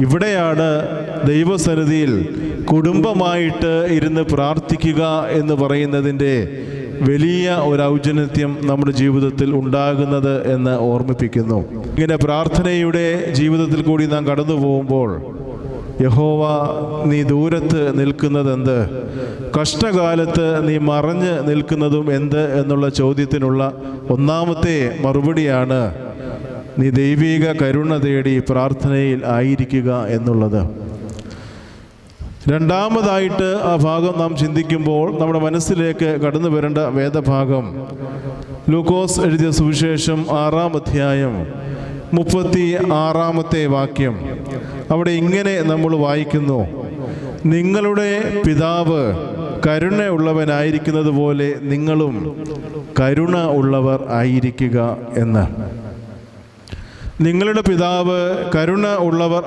ഇവിടെയാണ് ദൈവസന്നിധിയിൽ കുടുംബമായിട്ട് ഇരുന്ന് പ്രാർത്ഥിക്കുക എന്ന് പറയുന്നതിൻ്റെ വലിയ ഒരു ഔന്നത്യം നമ്മുടെ ജീവിതത്തിൽ ഉണ്ടാകുന്നത് എന്ന് ഓർമ്മിപ്പിക്കുന്നു. ഇങ്ങനെ പ്രാർത്ഥനയുടെ ജീവിതത്തിൽ കൂടി നാം കടന്നു പോകുമ്പോൾ, യഹോവ നീ ദൂരത്ത് നിൽക്കുന്നതെന്ത്, കഷ്ടകാലത്ത് നീ മറഞ്ഞ് നിൽക്കുന്നതും എന്ത് എന്നുള്ള ചോദ്യത്തിനുള്ള ഒന്നാമത്തെ മറുപടിയാണ് നീ ദൈവിക കരുണ തേടി പ്രാർത്ഥനയിൽ ആയിരിക്കുക എന്നുള്ളത്. രണ്ടാമതായിട്ട് ആ ഭാഗം നാം ചിന്തിക്കുമ്പോൾ നമ്മുടെ മനസ്സിലേക്ക് കടന്നു വരേണ്ട വേദഭാഗം ലൂക്കോസ് എഴുതിയ സുവിശേഷം 6-ാം അധ്യായം 36-ാമത്തെ വാക്യം. അവിടെ ഇങ്ങനെ നമ്മൾ വായിക്കുന്നു: നിങ്ങളുടെ പിതാവ് കരുണ ഉള്ളവനായിരിക്കുന്നത് പോലെ നിങ്ങളും കരുണ ഉള്ളവർ ആയിരിക്കുക എന്ന്. നിങ്ങളുടെ പിതാവ് കരുണ ഉള്ളവർ